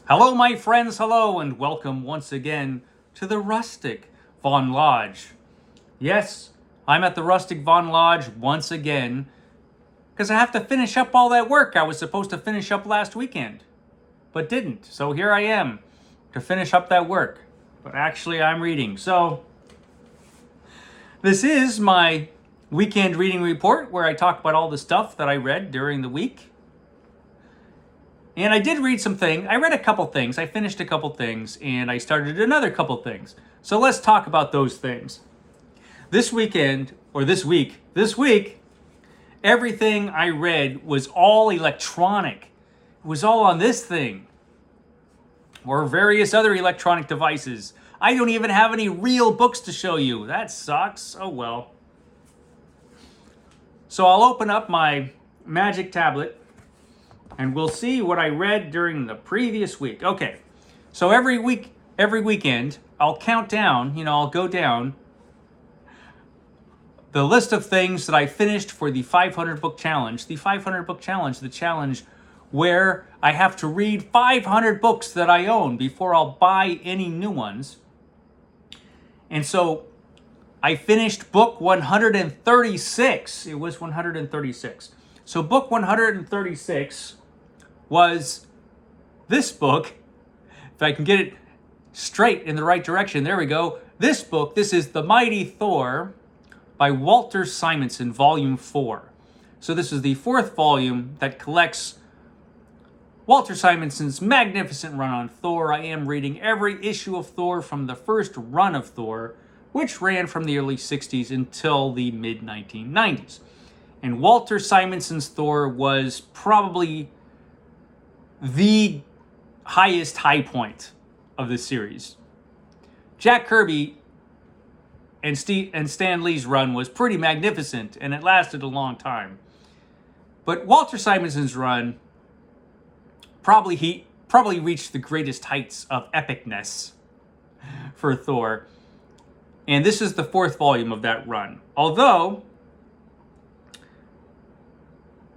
Hello, my friends, hello, and welcome once again to the Rustic Von Lodge. Yes, I'm at the Rustic Von Lodge once again because I have to finish up all that work I was supposed to finish up last weekend, but didn't. So here I am to finish up that work. But actually, I'm reading. So this is my weekend reading report where I talk about all the stuff that I read during the week. And I did read some things. I read a couple things. I finished a couple things, and I started another couple things. So let's talk about those things. This week, everything I read was all electronic. It was all on this thing or various other electronic devices. I don't even have any real books to show you. That sucks. Oh well. So I'll open up my magic tablet and we'll see what I read during the previous week. Okay, so every weekend, I'll count down, I'll go down the list of things that I finished for the 500 book challenge. The 500 book challenge, the challenge where I have to read 500 books that I own before I'll buy any new ones. And so I finished book 136. It was 136. So book 136 was this book. If I can get it straight in the right direction, there we go. This book, this is The Mighty Thor by Walter Simonson, Volume 4. So this is the fourth volume that collects Walter Simonson's magnificent run on Thor. I am reading every issue of Thor from the first run of Thor, which ran from the early 60s until the mid-1990s. And Walter Simonson's Thor was probably the highest high point of the series. Jack Kirby and Stan Lee's run was pretty magnificent, and it lasted a long time. But Walter Simonson's run probably reached the greatest heights of epicness for Thor. And this is the fourth volume of that run. Although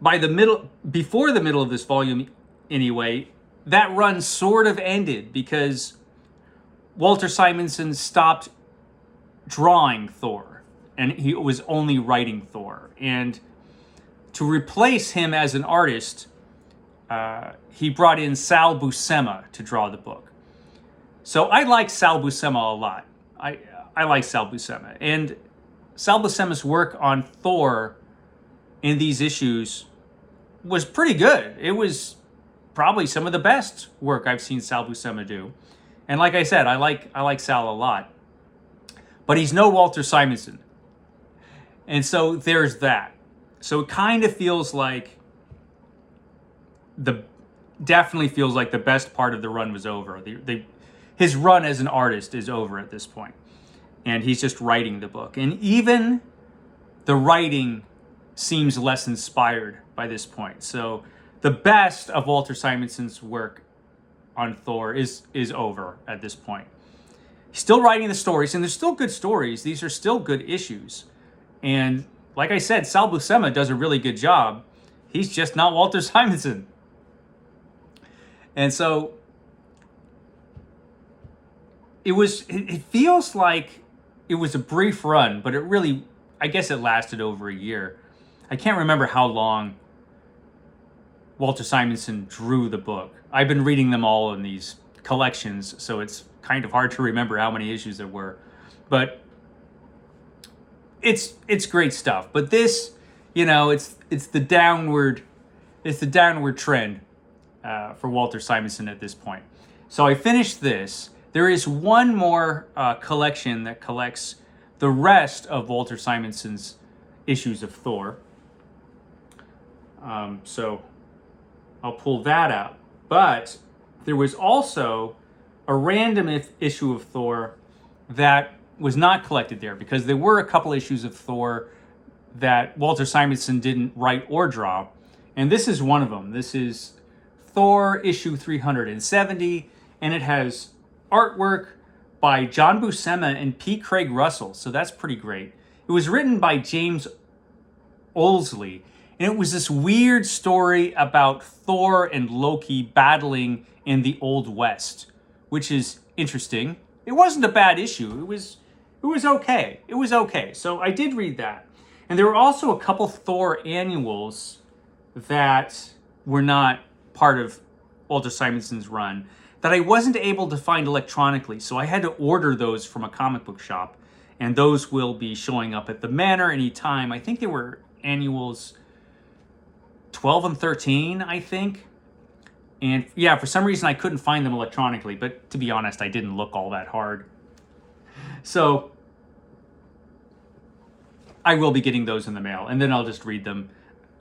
before the middle of this volume anyway, that run sort of ended because Walter Simonson stopped drawing Thor and he was only writing Thor. And to replace him as an artist, he brought in Sal Buscema to draw the book. So I like Sal Buscema a lot. I like Sal Buscema. And Sal Buscema's work on Thor in these issues was pretty good. It was probably some of the best work I've seen Sal Buscema do. And like I said, I like Sal a lot. But he's no Walter Simonson. And so there's that. So it kind of feels like definitely feels like the best part of the run was over. His run as an artist is over at this point. And he's just writing the book. And even the writing seems less inspired by this point. So the best of Walter Simonson's work on Thor is over at this point. He's still writing the stories, and they're still good stories. These are still good issues. And like I said, Sal Buscema does a really good job. He's just not Walter Simonson. And so it feels like it was a brief run, but I guess it lasted over a year. I can't remember how long Walter Simonson drew the book. I've been reading them all in these collections, so it's kind of hard to remember how many issues there were. But it's great stuff. But this, it's the downward trend for Walter Simonson at this point. So I finished this. There is one more collection that collects the rest of Walter Simonson's issues of Thor. So I'll pull that out. But there was also a random issue of Thor that was not collected there because there were a couple issues of Thor that Walter Simonson didn't write or draw. And this is one of them. This is Thor issue 370, and it has artwork by John Buscema and P. Craig Russell. So that's pretty great. It was written by James Olsley. And it was this weird story about Thor and Loki battling in the Old West, which is interesting. It wasn't a bad issue. It was okay. It was okay. So I did read that. And there were also a couple Thor annuals that were not part of Walter Simonson's run that I wasn't able to find electronically. So I had to order those from a comic book shop. And those will be showing up at the Manor anytime. I think they were annuals 12 and 13, I think. And yeah, for some reason I couldn't find them electronically, but to be honest, I didn't look all that hard. So I will be getting those in the mail, and then I'll just read them.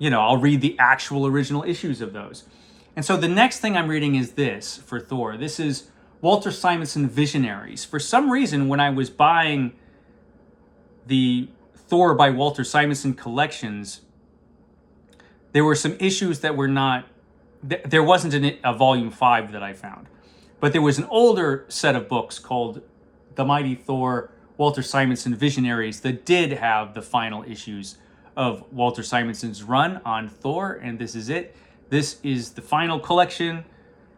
I'll read the actual original issues of those. And so the next thing I'm reading is this for Thor. This is Walter Simonson Visionaries. For some reason, when I was buying the Thor by Walter Simonson collections, there were some issues that were not, there wasn't a volume 5 that I found. But there was an older set of books called The Mighty Thor, Walter Simonson Visionaries, that did have the final issues of Walter Simonson's run on Thor, and this is it. This is the final collection,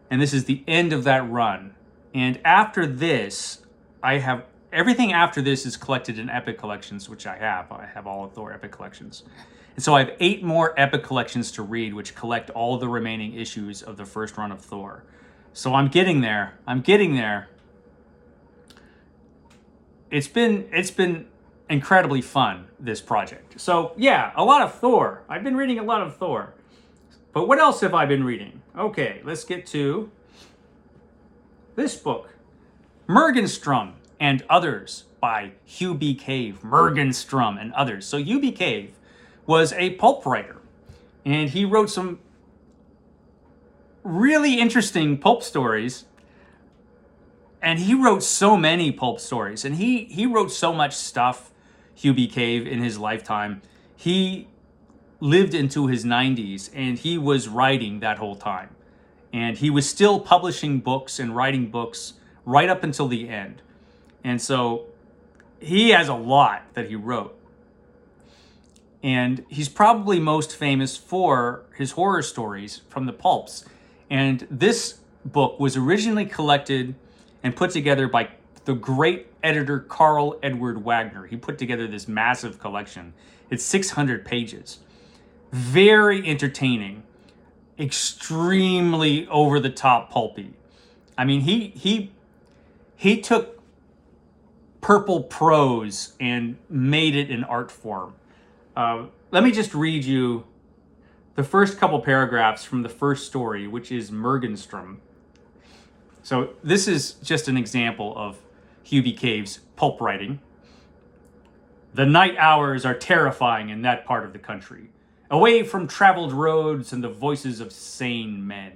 and this is the end of that run. And after this, I have, everything after this is collected in Epic Collections, which I have. I have all of Thor Epic Collections. And so I have 8 more Epic Collections to read, which collect all the remaining issues of the first run of Thor. So I'm getting there. It's been incredibly fun, this project. So yeah, a lot of Thor. I've been reading a lot of Thor. But what else have I been reading? Okay, let's get to this book, Morgenstern and Others by Hugh B. Cave. Morgenstern and Others. So Hugh B. Cave was a pulp writer, and he wrote some really interesting pulp stories. And he wrote so many pulp stories, and he wrote so much stuff, Hugh B. Cave, in his lifetime. He lived into his 90s, and he was writing that whole time. And he was still publishing books and writing books right up until the end. And so he has a lot that he wrote. And he's probably most famous for his horror stories from the pulps. And this book was originally collected and put together by the great editor Carl Edward Wagner. He put together this massive collection. It's 600 pages. Very entertaining, extremely over-the-top pulpy. I mean, he took purple prose and made it an art form. Let me just read you the first couple paragraphs from the first story, which is Morgenstern. So this is just an example of Hugh B. Cave's pulp writing. The night hours are terrifying in that part of the country, away from traveled roads and the voices of sane men.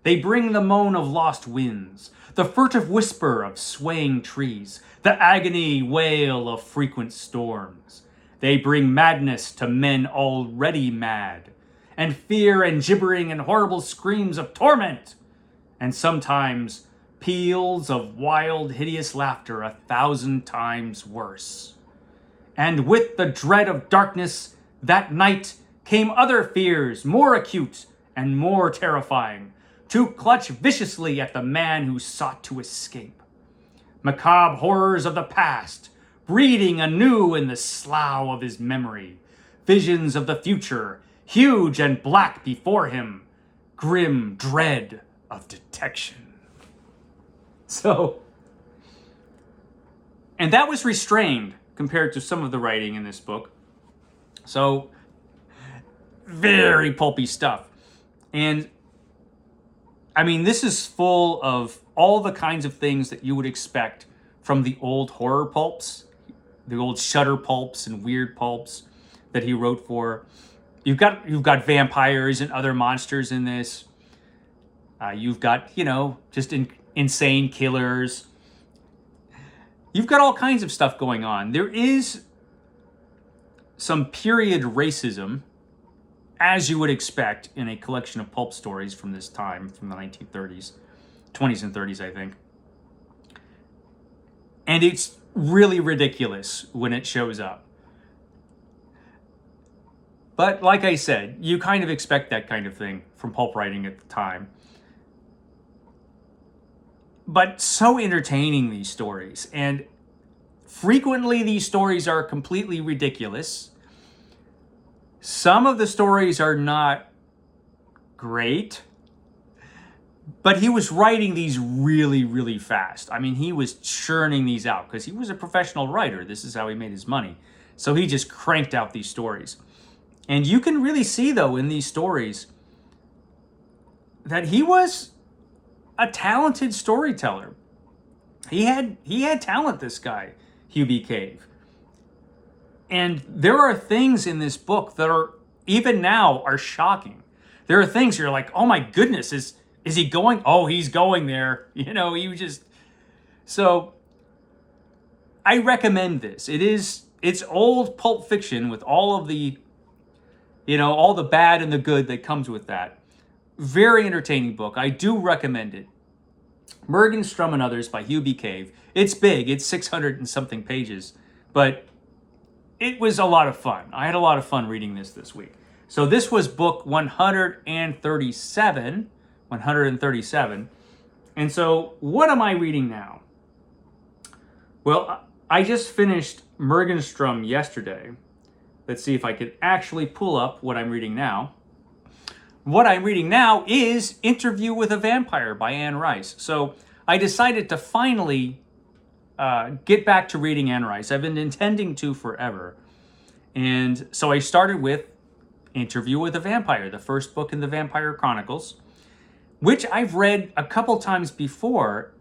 They bring the moan of lost winds, the furtive whisper of swaying trees, the agony wail of frequent storms. They bring madness to men already mad, and fear and gibbering and horrible screams of torment, and sometimes peals of wild, hideous laughter 1,000 times worse. And with the dread of darkness that night came other fears, more acute and more terrifying, to clutch viciously at the man who sought to escape. Macabre horrors of the past, breeding anew in the slough of his memory. Visions of the future, huge and black before him. Grim dread of detection. So, and that was restrained compared to some of the writing in this book. So, very pulpy stuff. And, I mean, this is full of all the kinds of things that you would expect from the old horror pulps, the old Shudder pulps and weird pulps that he wrote for. You've got vampires and other monsters in this. You've got, just insane killers. You've got all kinds of stuff going on. There is some period racism, as you would expect in a collection of pulp stories from this time, from the 1930s, 20s and 30s, I think. And it's really ridiculous when it shows up. But like I said, you kind of expect that kind of thing from pulp writing at the time. But so entertaining, these stories. And frequently these stories are completely ridiculous. Some of the stories are not great, but he was writing these really, really fast. I mean, he was churning these out because he was a professional writer. This is how he made his money. So he just cranked out these stories. And you can really see, though, in these stories that he was a talented storyteller. He had talent, this guy, Hugh B. Cave. And there are things in this book that are, even now, are shocking. There are things you're like, oh my goodness, is he going? Oh, he's going there. You know, he was just... So, I recommend this. It's old Pulp Fiction with all of the, all the bad and the good that comes with that. Very entertaining book. I do recommend it. Morgenstern and Others by Hugh B. Cave. It's big. It's 600 and something pages. But it was a lot of fun. I had a lot of fun reading this week. So this was book 137. 137. And so what am I reading now? Well, I just finished Morgenstern yesterday. Let's see if I can actually pull up what I'm reading now. What I'm reading now is Interview with a Vampire by Anne Rice. So I decided to finally get back to reading Anne Rice. I've been intending to forever. And so I started with Interview with a Vampire, the first book in the Vampire Chronicles, which I've read a couple times before.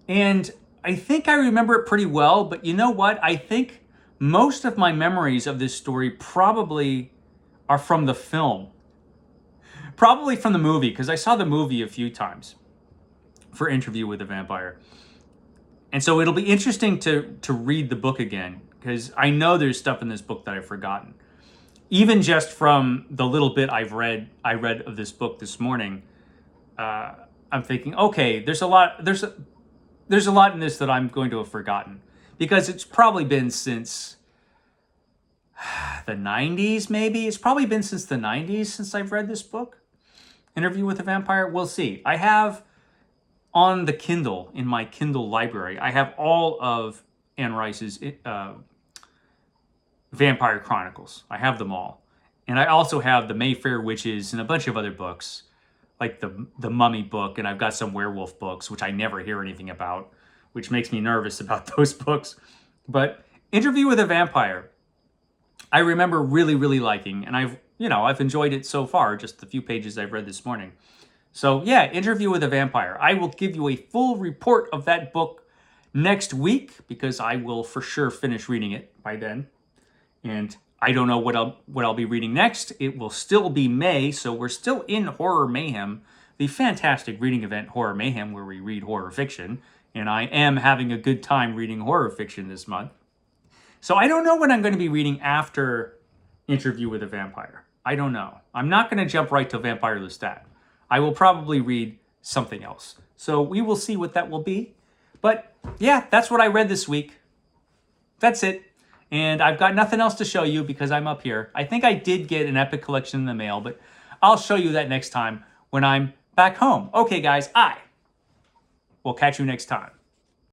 And I think I remember it pretty well, but you know what? I think most of my memories of this story probably are from the film. Probably from the movie, because I saw the movie a few times for Interview with a Vampire. And so it'll be interesting to read the book again, because I know there's stuff in this book that I've forgotten. Even just from the little bit I read of this book this morning, I'm thinking, okay, there's a lot in this that I'm going to have forgotten, because it's probably been since the 90s, maybe. It's probably been since the 90s since I've read this book, Interview with a Vampire. We'll see. I have on the Kindle, in my Kindle library, I have all of Anne Rice's Vampire Chronicles. I have them all. And I also have the Mayfair Witches and a bunch of other books, like the Mummy book, and I've got some werewolf books, which I never hear anything about, which makes me nervous about those books. But Interview with a Vampire, I remember really, really liking, and I've enjoyed it so far, just the few pages I've read this morning. So yeah, Interview with a Vampire. I will give you a full report of that book next week, because I will for sure finish reading it by then. And I don't know what I'll be reading next. It will still be May, so we're still in Horror Mayhem, the fantastic reading event Horror Mayhem, where we read horror fiction. And I am having a good time reading horror fiction this month. So I don't know what I'm going to be reading after Interview with a Vampire. I don't know. I'm not going to jump right to Vampire Lestat. I will probably read something else. So we will see what that will be. But yeah, that's what I read this week. That's it. And I've got nothing else to show you because I'm up here. I think I did get an Epic collection in the mail, but I'll show you that next time when I'm back home. Okay, guys, I will catch you next time.